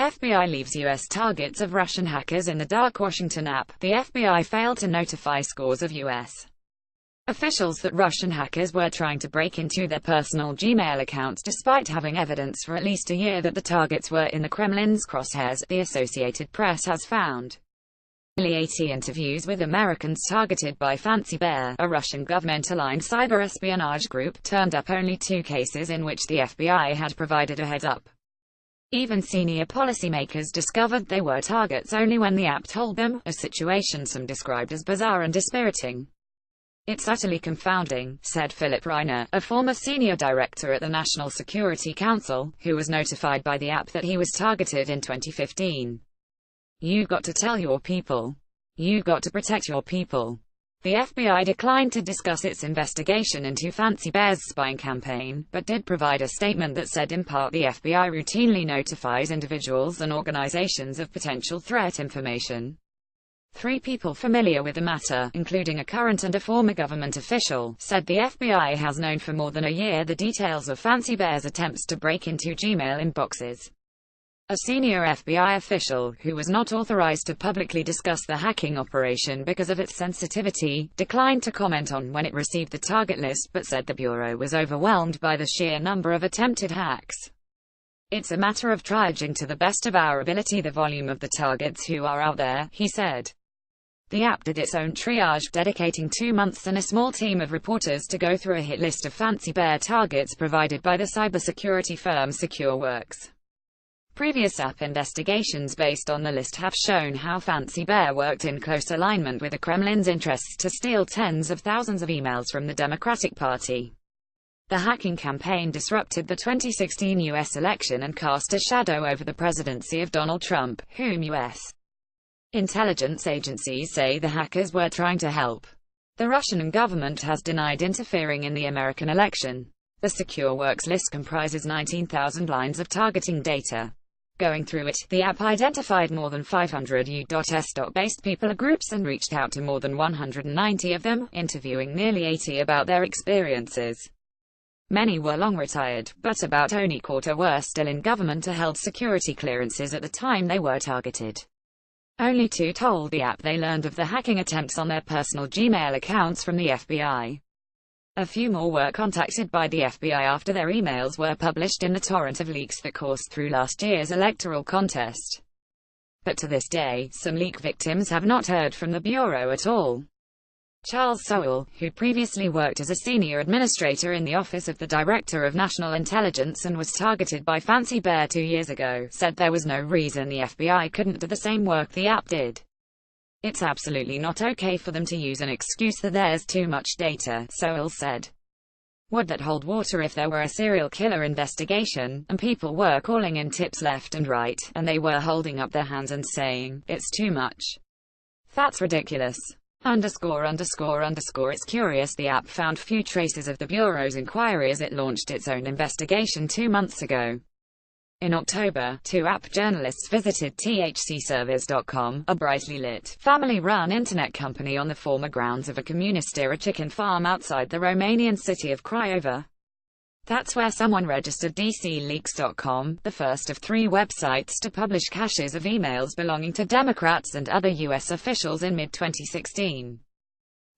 FBI leaves U.S. targets of Russian hackers in the dark. Washington app. The FBI failed to notify scores of U.S. officials that Russian hackers were trying to break into their personal Gmail accounts despite having evidence for at least a year that the targets were in the Kremlin's crosshairs, the Associated Press has found. Nearly 80 interviews with Americans targeted by Fancy Bear, a Russian government-aligned cyber espionage group, turned up only 2 cases in which the FBI had provided a heads-up. Even senior policymakers discovered they were targets only when the app told them, a situation some described as bizarre and dispiriting. "It's utterly confounding," said Philip Reiner, a former senior director at the National Security Council, who was notified by the app that he was targeted in 2015. "You've got to tell your people. You've got to protect your people." The FBI declined to discuss its investigation into Fancy Bear's spying campaign, but did provide a statement that said in part the FBI routinely notifies individuals and organizations of potential threat information. 3 people familiar with the matter, including a current and a former government official, said the FBI has known for more than a year the details of Fancy Bear's attempts to break into Gmail inboxes. A senior FBI official, who was not authorized to publicly discuss the hacking operation because of its sensitivity, declined to comment on when it received the target list but said the Bureau was overwhelmed by the sheer number of attempted hacks. "It's a matter of triaging to the best of our ability the volume of the targets who are out there," he said. The app did its own triage, dedicating 2 months and a small team of reporters to go through a hit list of Fancy Bear targets provided by the cybersecurity firm SecureWorks. Previous app investigations based on the list have shown how Fancy Bear worked in close alignment with the Kremlin's interests to steal tens of thousands of emails from the Democratic Party. The hacking campaign disrupted the 2016 U.S. election and cast a shadow over the presidency of Donald Trump, whom U.S. intelligence agencies say the hackers were trying to help. The Russian government has denied interfering in the American election. The SecureWorks list comprises 19,000 lines of targeting data. Going through it, the app identified more than 500 U.S.-based people or groups and reached out to more than 190 of them, interviewing nearly 80 about their experiences. Many were long retired, but about only a quarter were still in government or held security clearances at the time they were targeted. Only 2 told the app they learned of the hacking attempts on their personal Gmail accounts from the FBI. A few more were contacted by the FBI after their emails were published in the torrent of leaks that coursed through last year's electoral contest. But to this day, some leak victims have not heard from the Bureau at all. Charles Sowell, who previously worked as a senior administrator in the Office of the Director of National Intelligence and was targeted by Fancy Bear 2 years ago, said there was no reason the FBI couldn't do the same work the app did. "It's absolutely not okay for them to use an excuse that there's too much data," Sowell said. "Would that hold water if there were a serial killer investigation, and people were calling in tips left and right, and they were holding up their hands and saying, 'It's too much. That's ridiculous.'" It's curious the app found few traces of the Bureau's inquiry as it launched its own investigation 2 months ago. In October, 2 app journalists visited THCservice.com, a brightly lit, family-run internet company on the former grounds of a communist-era chicken farm outside the Romanian city of Craiova. That's where someone registered DCLeaks.com, the first of 3 websites to publish caches of emails belonging to Democrats and other U.S. officials in mid-2016.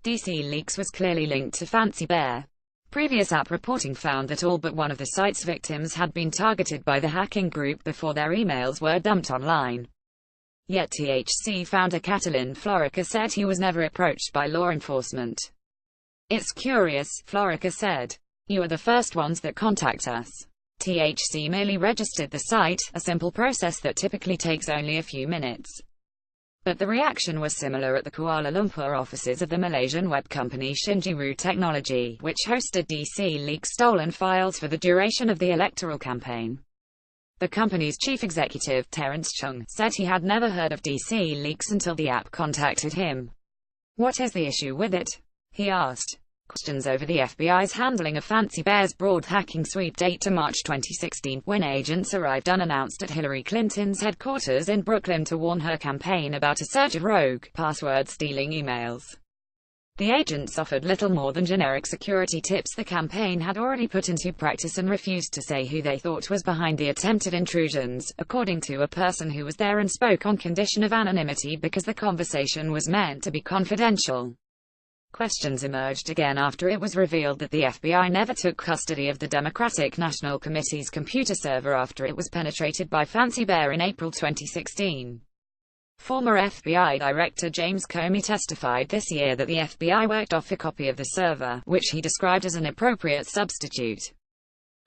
DCLeaks was clearly linked to Fancy Bear. Previous app reporting found that all but one of the site's victims had been targeted by the hacking group before their emails were dumped online. Yet THC founder Catalin Florica said he was never approached by law enforcement. "It's curious," Florica said. "You are the first ones that contact us. THC merely registered the site, a simple process that typically takes only a few minutes." But the reaction was similar at the Kuala Lumpur offices of the Malaysian web company Shinjiru Technology, which hosted DCLeaks' stolen files for the duration of the electoral campaign. The company's chief executive, Terence Chung, said he had never heard of DCLeaks until the app contacted him. "What is the issue with it?" he asked. Questions over the FBI's handling of Fancy Bear's broad hacking sweep date to March 2016, when agents arrived unannounced at Hillary Clinton's headquarters in Brooklyn to warn her campaign about a surge of rogue, password-stealing emails. The agents offered little more than generic security tips the campaign had already put into practice and refused to say who they thought was behind the attempted intrusions, according to a person who was there and spoke on condition of anonymity because the conversation was meant to be confidential. Questions emerged again after it was revealed that the FBI never took custody of the Democratic National Committee's computer server after it was penetrated by Fancy Bear in April 2016. Former FBI Director James Comey testified this year that the FBI worked off a copy of the server, which he described as an appropriate substitute.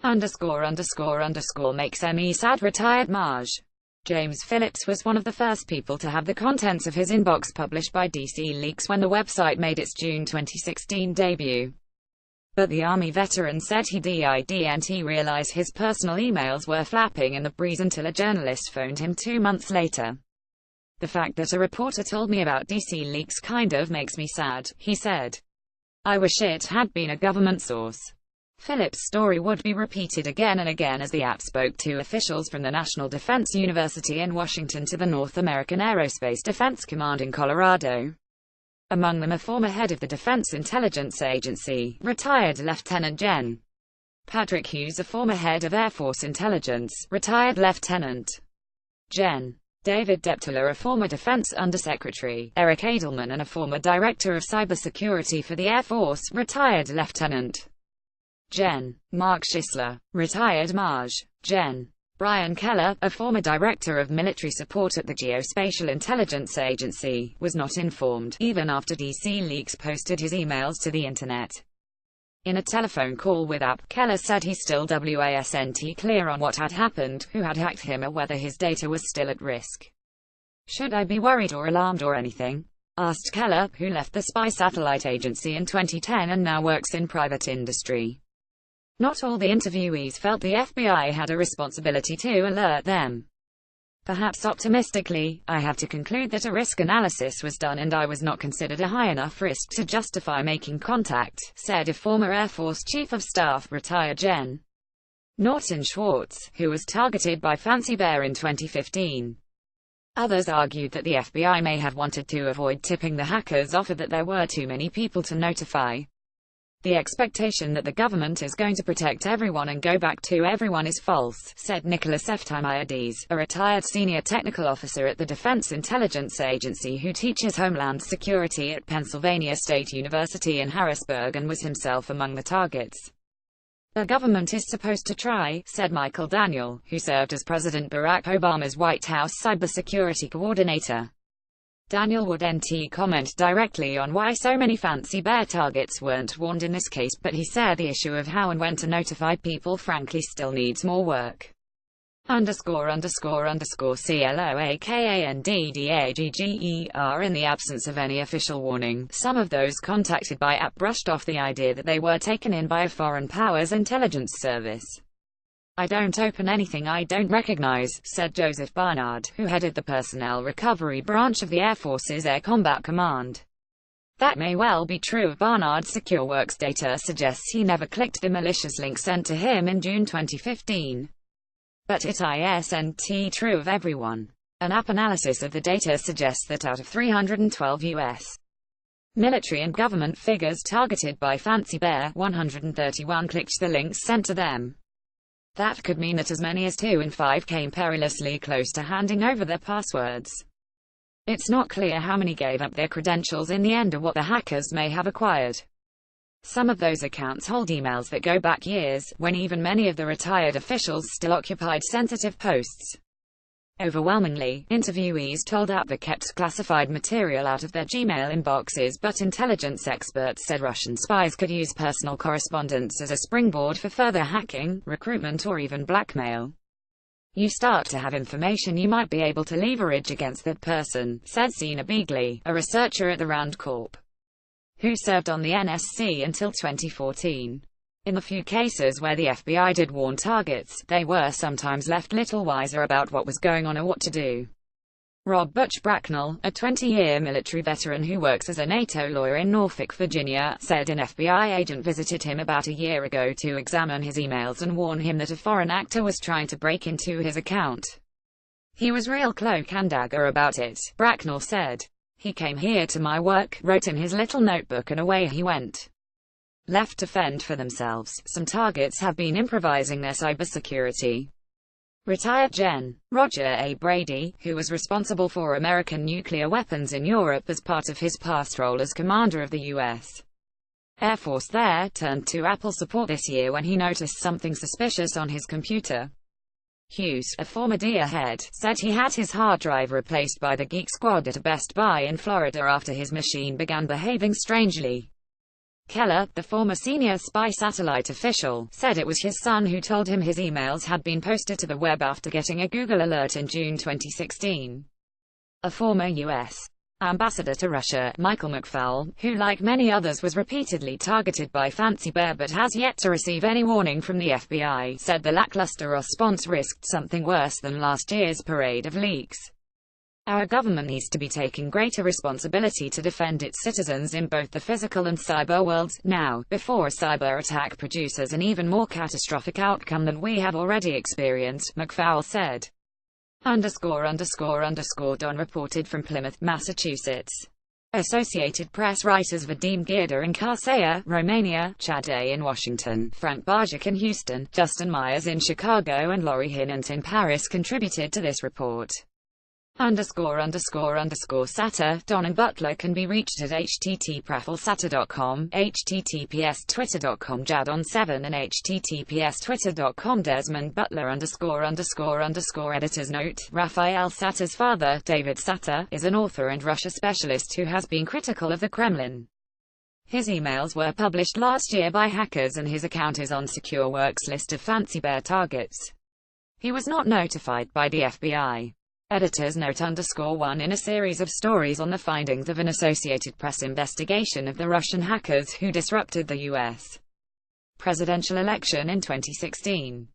Makes me sad. Retired Maj. James Phillips was one of the first people to have the contents of his inbox published by DC Leaks when the website made its June 2016 debut. But the Army veteran said he didn't realize his personal emails were flapping in the breeze until a journalist phoned him 2 months later. The fact that a reporter told me about DC Leaks kind of makes me sad, he said. I wish it had been a government source. Phillips' story would be repeated again and again as the app spoke to officials from the National Defense University in Washington to the North American Aerospace Defense Command in Colorado. Among them a former head of the Defense Intelligence Agency, retired Lieutenant Gen. Patrick Hughes, a former head of Air Force Intelligence, retired Lieutenant Gen. David Deptula, a former Defense Undersecretary, Eric Edelman, and a former Director of Cybersecurity for the Air Force, retired Lieutenant Gen. Mark Schisler, retired Maj. Gen. Brian Keller, a former Director of Military Support at the Geospatial Intelligence Agency, was not informed, even after DC Leaks posted his emails to the Internet. In a telephone call with App, Keller said he still wasn't clear on what had happened, who had hacked him, or whether his data was still at risk. Should I be worried or alarmed or anything? Asked Keller, who left the spy satellite agency in 2010 and now works in private industry. Not all the interviewees felt the FBI had a responsibility to alert them. Perhaps optimistically, I have to conclude that a risk analysis was done and I was not considered a high enough risk to justify making contact, said a former Air Force Chief of Staff, retired Gen. Norton Schwartz, who was targeted by Fancy Bear in 2015. Others argued that the FBI may have wanted to avoid tipping the hackers off, or that there were too many people to notify. The expectation that the government is going to protect everyone and go back to everyone is false, said Nicholas F. Timiades, a retired senior technical officer at the Defense Intelligence Agency who teaches Homeland Security at Pennsylvania State University in Harrisburg and was himself among the targets. The government is supposed to try, said Michael Daniel, who served as President Barack Obama's White House cybersecurity coordinator. Daniel wouldn't comment directly on why so many Fancy Bear targets weren't warned in this case, but he said the issue of how and when to notify people frankly still needs more work. __CLOAKANDDAGGER In the absence of any official warning, some of those contacted by app brushed off the idea that they were taken in by a foreign power's intelligence service. I don't open anything I don't recognize, said Joseph Barnard, who headed the Personnel Recovery Branch of the Air Force's Air Combat Command. That may well be true of Barnard. SecureWorks data suggests he never clicked the malicious link sent to him in June 2015. But it isn't true of everyone. An app analysis of the data suggests that out of 312 U.S. military and government figures targeted by Fancy Bear, 131 clicked the links sent to them. That could mean that as many as 2 in 5 came perilously close to handing over their passwords. It's not clear how many gave up their credentials in the end or what the hackers may have acquired. Some of those accounts hold emails that go back years, when even many of the retired officials still occupied sensitive posts. Overwhelmingly, interviewees told app they kept classified material out of their Gmail inboxes, but intelligence experts said Russian spies could use personal correspondence as a springboard for further hacking, recruitment, or even blackmail. You start to have information you might be able to leverage against that person, said Sina Beagley, a researcher at the Rand Corp, who served on the NSC until 2014. In the few cases where the FBI did warn targets, they were sometimes left little wiser about what was going on or what to do. Rob Butch Bracknell, a 20-year military veteran who works as a NATO lawyer in Norfolk, Virginia, said an FBI agent visited him about a year ago to examine his emails and warn him that a foreign actor was trying to break into his account. He was real cloak and dagger about it, Bracknell said. He came here to my work, wrote in his little notebook, and away he went. Left to fend for themselves, some targets have been improvising their cybersecurity. Retired Gen. Roger A. Brady, who was responsible for American nuclear weapons in Europe as part of his past role as commander of the U.S. Air Force there, turned to Apple support this year when he noticed something suspicious on his computer. Hughes, a former DIA head, said he had his hard drive replaced by the Geek Squad at a Best Buy in Florida after his machine began behaving strangely. Keller, the former senior spy satellite official, said it was his son who told him his emails had been posted to the web after getting a Google alert in June 2016. A former U.S. ambassador to Russia, Michael McFaul, who like many others was repeatedly targeted by Fancy Bear but has yet to receive any warning from the FBI, said the lackluster response risked something worse than last year's parade of leaks. Our government needs to be taking greater responsibility to defend its citizens in both the physical and cyber worlds, now, before a cyber attack produces an even more catastrophic outcome than we have already experienced, McFaul said. Don reported from Plymouth, Massachusetts. Associated Press writers Vadim Girda in Kaseya, Romania, Chad A. in Washington, Frank Barjak in Houston, Justin Myers in Chicago and Laurie Hinnant in Paris contributed to this report. ____SATA, Don and Butler can be reached at http://praflsata.com, https twitter.com jadon7 and https twitter.com Desmond Butler ____ Editor's note, Rafael Sata's father, David Sata, is an author and Russia specialist who has been critical of the Kremlin. His emails were published last year by hackers and his account is on SecureWorks' list of Fancy Bear targets. He was not notified by the FBI. Editor's note _1 in a series of stories on the findings of an Associated Press investigation of the Russian hackers who disrupted the U.S. presidential election in 2016.